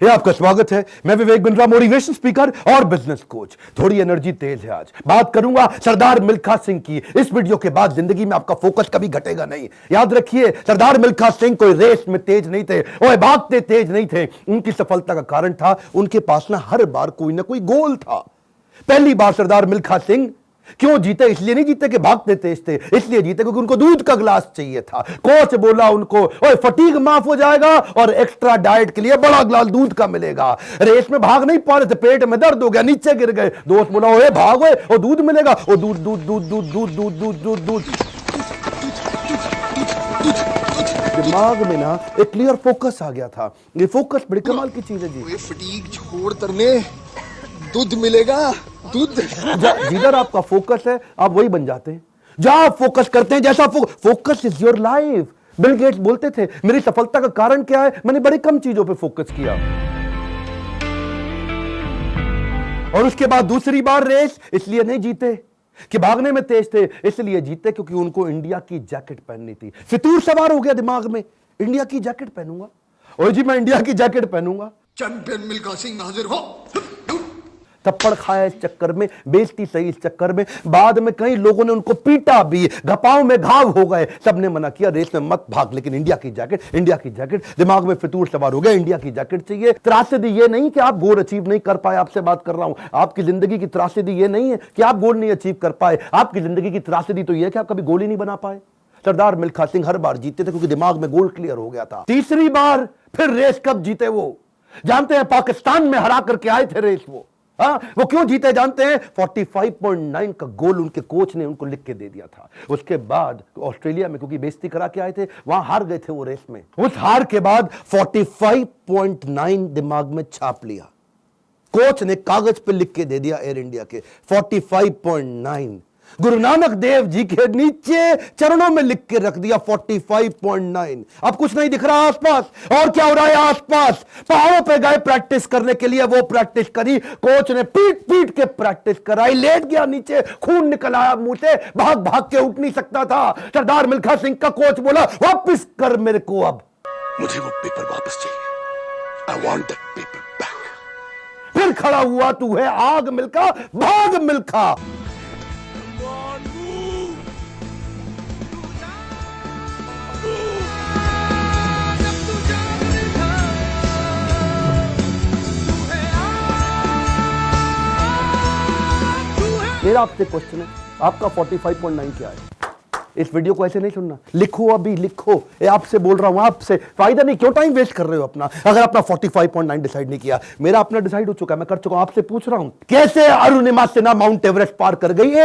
ये आपका स्वागत है। मैं विवेक बिंद्रा, मोटिवेशन स्पीकर और बिजनेस कोच। थोड़ी एनर्जी तेज है। आज बात करूंगा सरदार मिल्खा सिंह की। इस वीडियो के बाद जिंदगी में आपका फोकस कभी घटेगा नहीं। याद रखिए, सरदार मिल्खा सिंह कोई रेस में तेज नहीं थे और भागते तेज नहीं थे। उनकी सफलता का कारण था उनके पास ना हर बार कोई ना कोई गोल था। पहली बार सरदार मिल्खा सिंह क्यों जीते? इसलिए नहीं जीते कि भागते तेज थे, इसलिए जीते क्योंकि उनको दूध का गिलास चाहिए था। कोच बोला उनको, ओए फटीग माफ हो जाएगा और एक्स्ट्रा डाइट के लिए बड़ा गिलास दूध का मिलेगा। रेस में भाग नहीं पा रहे थे, पेट में दर्द हो गया, नीचे गिर गए। दोस्त बोला, ओए भागो और दूध मिलेगा। और दूध दूध दूध दूध दूध दूध दूध दूध दूध दिमाग में ना एक क्लियर फोकस आ गया था। ये फोकस बड़ी कमाल की चीज है जी। फटीग छोड़ तरने दूध मिलेगा, दूध। जिधर आपका फोकस है आप वही बन जाते हैं। जहां आप फोकस करते हैं, जैसा focus is your life. Bill Gates बोलते थे, मेरी सफलता का कारण क्या है? मैंने बड़ी कम चीजों पे फोकस किया। और उसके बाद दूसरी बार रेस इसलिए नहीं जीते कि भागने में तेज थे, इसलिए जीते क्योंकि उनको इंडिया की जैकेट पहननी थी। फितूर सवार हो गया दिमाग में, इंडिया की जैकेट पहनूंगा। और जी मैं इंडिया की जैकेट पहनूंगा। चैंपियन मिल्खा सिंह हाजिर हो। थप्पड़ खाया इस चक्कर में, बेइज्जती सही इस चक्कर में। बाद में कई लोगों ने उनको पीटा भी, घपाव में घाव हो गए। सबने मना किया, रेस में मत भाग, लेकिन इंडिया की जैकेट, इंडिया की जैकेट। दिमाग में फितूर सवार हो गया, इंडिया की जैकेट चाहिए। त्रासदी ये नहीं कि आप गोल अचीव नहीं कर पाए, आपसे बात कर रहा हूं। आपकी जिंदगी की त्रासदी ये नहीं है कि आप गोल नहीं अचीव कर पाए। आपकी जिंदगी की त्रासदी तो ये है कि आप कभी गोल ही नहीं बना पाए। सरदार मिल्खा सिंह हर बार जीते थे क्योंकि दिमाग में गोल क्लियर हो गया था। तीसरी बार फिर रेस कब जीते वो जानते हैं? पाकिस्तान में हरा करके आए थे रेस वो। वो क्यों जीते जानते हैं? 45.9 का गोल उनके कोच ने उनको लिख के दे दिया था। उसके बाद ऑस्ट्रेलिया में क्योंकि बेइज्जती करा के आए थे, वहां हार गए थे वो रेस में। उस हार के बाद 45.9 दिमाग में छाप लिया। कोच ने कागज पे लिख के दे दिया एयर इंडिया के 45.9। गुरु नानक देव जी के नीचे चरणों में लिख के रख दिया 45.9। अब कुछ नहीं दिख रहा आसपास। और क्या हो रहा है आसपास? पहाड़ों पे गए प्रैक्टिस करने के लिए, वो प्रैक्टिस करी। कोच ने पीट पीट के प्रैक्टिस कराई। लेट गया नीचे, खून निकल आया मुंह से, भाग भाग के उठ नहीं सकता था। सरदार मिल्खा सिंह का कोच बोला, वापस कर मेरे को, अब मुझे वो पेपर वापस चाहिए। I want that paper back। फिर खड़ा हुआ, तू है आग मिल्खा, भाग मिल्खा। मेरा आपसे क्वेश्चन है, आपका 45.9 क्या है? इस वीडियो को ऐसे नहीं सुनना, लिखो, अभी लिखो। ये आपसे बोल रहा हूं, आपसे। फायदा नहीं, क्यों टाइम वेस्ट कर रहे हो अपना? अगर अपना 45.9 डिसाइड नहीं किया, मेरा अपना डिसाइड हो चुका है, मैं कर चुका हूं। आपसे पूछ रहा हूं, कैसे अरुणिमा सिन्हा माउंट एवरेस्ट पार कर गई?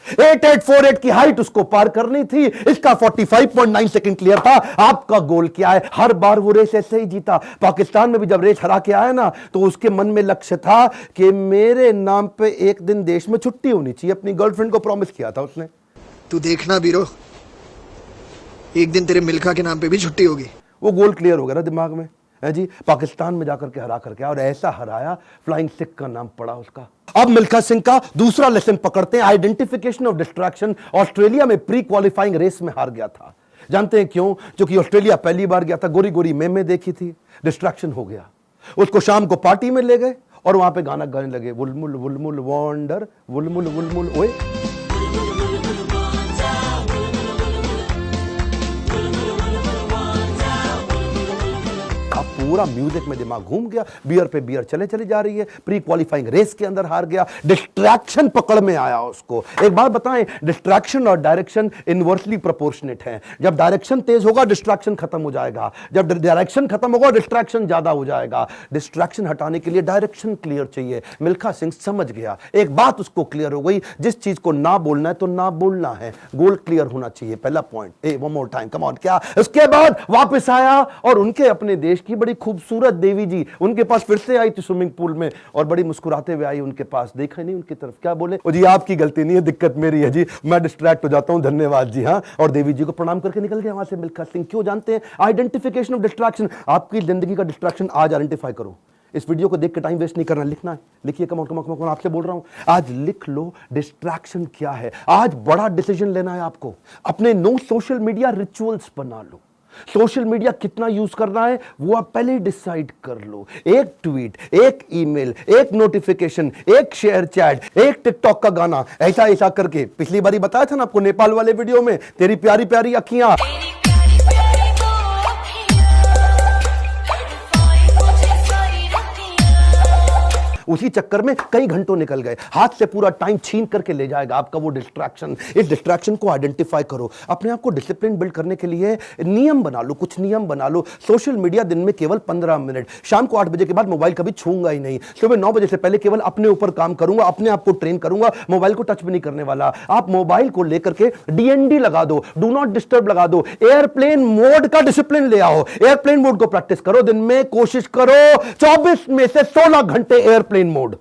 8848 की हाइट उसको पार करनी थी। इसका 45.9 सेकंड क्लियर था। आपका गोल क्या है? हर बार वो रेस ऐसे ही जीता। पाकिस्तान में भी जब रेस हरा के आया ना, तो उसके मन में लक्ष्य था कि मेरे नाम पे एक दिन देश में छुट्टी होनी चाहिए। अपनी गर्लफ्रेंड को प्रॉमिस किया था उसने। तू देखना बीरो, एक दिन तेरे मिल्खा के नाम पे भी छुट्टी होगी। वो गोल क्लियर हो गया ना दिमाग में, है जी। पाकिस्तान में जाकर के हरा करके, और ऐसा हराया, फ्लाइंग सिख का नाम पड़ा उसका। अब मिल्खा सिंह का दूसरा लेसन पकड़ते हैं, आइडेंटिफिकेशन ऑफ डिस्ट्रैक्शन। ऑस्ट्रेलिया में प्री क्वालिफाइंग रेस में हार गया था। जानते हैं क्यों? क्योंकि ऑस्ट्रेलिया पहली बार गया था, गोरी गोरी मेमे देखी थी, डिस्ट्रैक्शन हो गया। उसको शाम को पार्टी में ले गए और वहां पे गाना गाने लगे, वुलमुल वुलमुल वॉन्डर, वुलमुल वुलमुल ओए। पूरा म्यूजिक में दिमाग घूम गया, बियर पे बियर चले चली जा रही है। प्री क्वालिफाइंग रेस के अंदर हार गया, डिस्ट्रैक्शन पकड़ में आया उसको। एक बात बताएं, डिस्ट्रैक्शन और डायरेक्शन इनवर्सली प्रोपोर्शनेट है। जब डायरेक्शन तेज होगा, डिस्ट्रैक्शन खत्म हो जाएगा। जब डायरेक्शन खत्म होगा, डिस्ट्रैक्शन ज्यादा हो जाएगा। डिस्ट्रैक्शन हटाने के लिए डायरेक्शन क्लियर चाहिए। मिल्खा सिंह समझ गया, एक बात उसको क्लियर हो गई, जिस चीज को ना बोलना है तो ना बोलना है। गोल क्लियर होना चाहिए, पहला point. One more time, come on. क्या? उसके बाद वापस आया और उनके अपने देश की बड़ी खूबसूरत देवी जी उनके पास फिर से आई थी स्विमिंग पूल में, और बड़ी मुस्कुराते हुए आई उनके पास। देखा नहीं उनकी तरफ, क्या बोले? जी आपकी गलती नहीं है, दिक्कत मेरी है जी, मैं डिस्ट्रैक्ट हो जाता हूं, धन्यवाद जी। हाँ, और देवी जी को प्रणाम करके निकल गया वहां से मिल्खा सिंह। क्यों जानते हैं? Identification of distraction. आपकी जिंदगी का डिस्ट्रैक्शन आज आइडेंटिफाई करो। इस वीडियो को देख के टाइम वेस्ट नहीं करना, लिखना है। लिखिए, कम ऑन आपसे बोल रहा हूं, आज लिख लो डिस्ट्रैक्शन क्या है। आज बड़ा डिसीजन लेना है आपको। अपने नो सोशल मीडिया रिचुअल्स बना लो। सोशल मीडिया कितना यूज करना है वो आप पहले ही डिसाइड कर लो। एक ट्वीट, एक ईमेल, एक नोटिफिकेशन, एक शेयर चैट, एक टिकटॉक का गाना, ऐसा ऐसा करके। पिछली बारी बताया था ना आपको नेपाल वाले वीडियो में, तेरी प्यारी प्यारी अखियां, उसी चक्कर में कई घंटों निकल गए, हाथ से पूरा टाइम छीन करके ले जाएगा आपका वो डिस्ट्रैक्शन। इस डिस्ट्रैक्शन को आइडेंटिफाई करो, अपने आप को डिसिप्लिन बिल्ड करने के लिए नियम बना लो, कुछ नियम बना लो। सोशल मीडिया दिन में केवल 15 मिनट, शाम को 8 बजे के बाद मोबाइल कभी छूंगा ही नहीं, सुबह 9 बजे से पहले केवल अपने ऊपर काम करूंगा, अपने आप को ट्रेन करूंगा, मोबाइल को टच भी नहीं करने वाला। आप मोबाइल को लेकर के डीएनडी लगा दो, डू नॉट डिस्टर्ब लगा दो, एयरप्लेन मोड का डिसिप्लिन ले आओ, एयरप्लेन मोड को प्रैक्टिस करो। दिन में कोशिश करो 24 में से 16 घंटे एयरप्लेन मोड।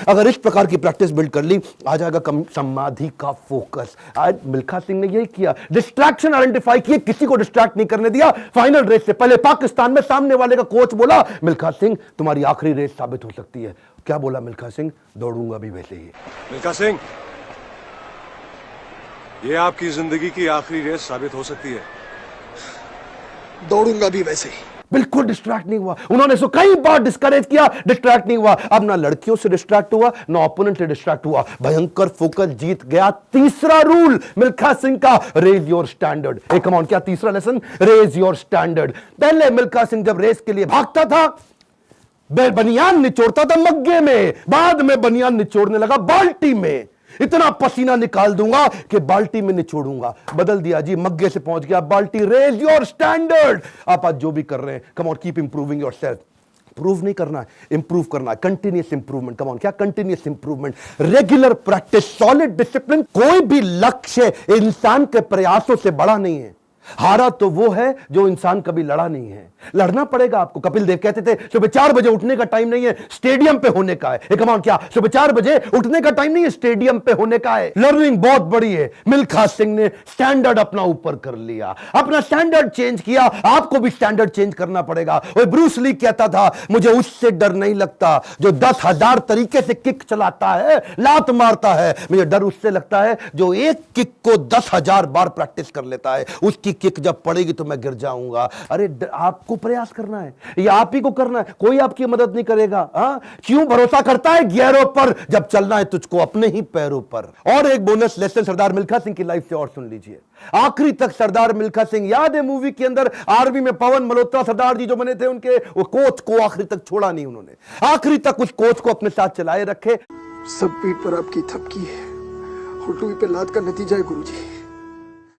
अगर इस प्रकार की प्रैक्टिस बिल्ड कर ली, आ जाएगा कम समाधि का फोकस। आज मिल्खा सिंह ने यही किया, डिस्ट्रैक्शन आइडेंटिफाई किए, किसी को डिस्ट्रैक्ट नहीं करने दिया। फाइनल रेस से पहले पाकिस्तान में सामने वाले का कोच बोला, मिल्खा सिंह तुम्हारी आखिरी रेस साबित हो सकती है। क्या बोला मिल्खा सिंह? दौड़ूंगा भी वैसे ही। मिल्खा सिंह, ये आपकी जिंदगी की आखिरी रेस साबित हो सकती है। दौड़ूंगा भी वैसे ही। बिल्कुल डिस्ट्रैक्ट नहीं हुआ। उन्होंने इसको कई बार डिस्करेज किया, डिस्ट्रैक्ट नहीं हुआ। अब ना लड़कियों से डिस्ट्रैक्ट हुआ, ना ओपोनेंट से डिस्ट्रैक्ट हुआ, भयंकर फोकस, जीत गया। तीसरा रूल मिल्खा सिंह का, रेज योर स्टैंडर्ड। ए कम ऑन, क्या तीसरा लेसन? Raise your standard. पहले मिल्खा सिंह जब रेस के लिए भागता था, बनियान निचोड़ता था मग्गे में, बाद में बनियान निचोड़ने लगा बाल्टी में। इतना पसीना निकाल दूंगा कि बाल्टी में निचोड़ूंगा। बदल दिया जी, मग्गे से पहुंच गया बाल्टी। Raise your standard. आप आज जो भी कर रहे हैं, come on, keep improving yourself. Prove नहीं करना है, इंप्रूव करना है, कंटिन्यूअस इंप्रूवमेंट। कम ऑन, क्या continuous improvement? Regular practice, solid discipline. कोई भी लक्ष्य इंसान के प्रयासों से बड़ा नहीं है। हारा तो वो है जो इंसान कभी लड़ा नहीं है। लड़ना पड़ेगा आपको। कपिल देव कहते थे सुबह 4 बजे उठने का टाइम नहीं है, स्टेडियम पे होने का है। कमान, क्या सुबह 4 बजे उठने का टाइम नहीं है, स्टेडियम पे होने का है। लर्निंग बहुत बड़ी है। मिल्खा सिंह ने स्टैंडर्ड अपना ऊपर कर लिया, अपना स्टैंडर्ड चेंज किया। आपको भी स्टैंडर्ड चेंज करना पड़ेगा। और ब्रूस ली कहता था, मुझे उससे डर नहीं लगता जो 10,000 तरीके से किक चलाता है, लात मारता है। मुझे डर उससे लगता है जो एक किक को 10,000 बार प्रैक्टिस कर लेता है। उसकी किक जब पड़ेगी तो मैं गिर जाऊंगा। अरे आपको प्रयास करना है, ये आप ही को करना है, कोई आपकी मदद नहीं करेगा। क्यों भरोसा करता है गियरों पर, जब चलना है तुझको अपने ही पैरों पर। और एक बोनस लेसन सरदार मिल्खा सिंह की लाइफ से और सुन लीजिए। आखिरी तक सरदार मिल्खा सिंह, याद है मूवी के अंदर आर्मी में पवन मल्होत्रा सरदार जी जो बने थे, उनके वो कोच को आखिरी तक छोड़ा नहीं उन्होंने। आखिरी तक उस कोच को अपने साथ चलाए रखे। सब पीठ पर आपकी थपकी है, हुटुई पे लात का नतीजा है गुरुजी।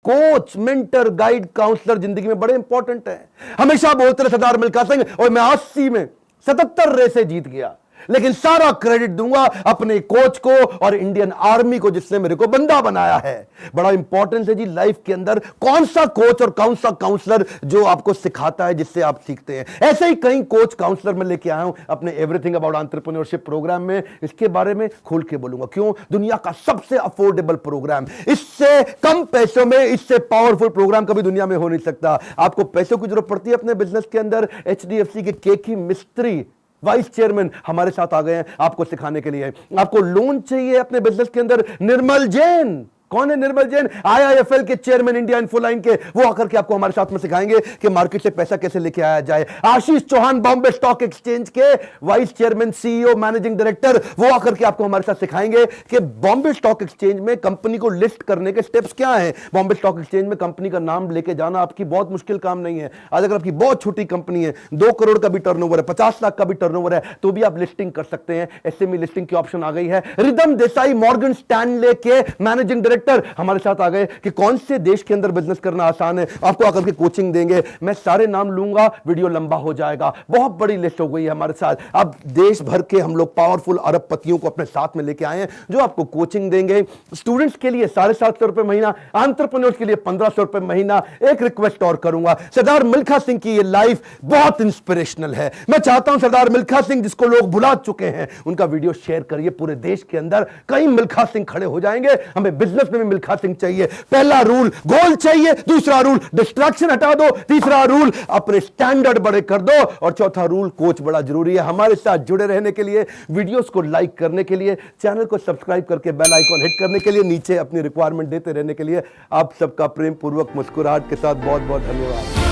कोच, मेंटर, गाइड, काउंसलर जिंदगी में बड़े इंपॉर्टेंट है। हमेशा बोलते रहे सरदार मिल्खा सिंह, और मैं 80 में 77 रेसें जीत गया, लेकिन सारा क्रेडिट दूंगा अपने कोच को और इंडियन आर्मी को जिसने मेरे को बंदा बनाया है। बड़ा इंपॉर्टेंट है जी लाइफ के अंदर कौन सा कोच और कौन सा काउंसलर जो आपको सिखाता है, जिससे आप सीखते हैं। ऐसे ही कई कोच काउंसलर मैं लेके आया हूं अपने एवरीथिंग अबाउट एंटरप्रेन्योरशिप प्रोग्राम में। इसके बारे में खोल के बोलूंगा। क्यों? दुनिया का सबसे अफोर्डेबल प्रोग्राम, इससे कम पैसों में इससे पावरफुल प्रोग्राम कभी दुनिया में हो नहीं सकता। आपको पैसों की जरूरत पड़ती है अपने बिजनेस के अंदर, HDFC के केकी मिस्त्री वाइस चेयरमैन हमारे साथ आ गए हैं आपको सिखाने के लिए। आपको लोन चाहिए अपने बिजनेस के अंदर, निर्मल जैन। कौन है निर्मल जैन? IIFL के चेयरमैन, इंडिया इन्फोलाइन के। वो आकर के आपको हमारे साथ में सिखाएंगे कि मार्केट से पैसा कैसे लेके आया जाए। आशीष चौहान, बॉम्बे स्टॉक एक्सचेंज के vice chairman, CEO, managing director, वो आकर के आपको हमारे साथ सिखाएंगे कि बॉम्बे स्टॉक एक्सचेंज में कंपनी को लिस्ट करने के स्टेप्स क्या हैं। बॉम्बे स्टॉक एक्सचेंज में कंपनी का नाम लेके जाना आपकी बहुत मुश्किल काम नहीं है। आज अगर आपकी बहुत छोटी कंपनी है, 2 करोड़ का भी टर्नओवर है, 50 लाख का भी टर्नओवर है, तो भी आप लिस्टिंग कर सकते हैं। SME लिस्टिंग की ऑप्शन आ गई है। रिदम देसाई, मॉर्गन स्टैनले के मैनेजिंग डायरेक्टर हमारे साथ आ गए कि कौन से देश के अंदर बिजनेस करना आसान है। आपको आकर के कोचिंग देंगे। मैं सारे नाम लूंगा, वीडियो लंबा हो जाएगा। बहुत बड़ी लिस्ट हो गई है हमारे साथ। अब देश भर के हम लोग पावरफुल अरबपतियों को अपने साथ में लेके आए हैं जो आपको कोचिंग देंगे। स्टूडेंट्स के लिए 750 रुपए महीना, एंटरप्रेन्योर्स के लिए 1500 रुपए महीना। एक रिक्वेस्ट और करूंगा, सरदार मिल्खा सिंह की ये लाइफ बहुत इंस्पिरेशनल है। मैं चाहता हूं सरदार मिल्खा सिंह जिसको लोग भुला चुके हैं, उनका वीडियो शेयर करिए पूरे देश के अंदर। कई मिल्खा सिंह खड़े हो जाएंगे। हमें बिजनेस में भी मिल्खा सिंह चाहिए। पहला रूल गोल चाहिए, दूसरा रूल डिस्ट्रैक्शन हटा दो, तीसरा रूल अपने स्टैंडर्ड बड़े कर दो, और चौथा रूल कोच बड़ा जरूरी है। हमारे साथ जुड़े रहने के लिए, वीडियोस को लाइक करने के लिए, चैनल को सब्सक्राइब करके बेल आइकॉन हिट करने के लिए, नीचे अपनी रिक्वायरमेंट देते रहने के लिए आप सबका प्रेम पूर्वक मुस्कुराहट के साथ बहुत बहुत धन्यवाद।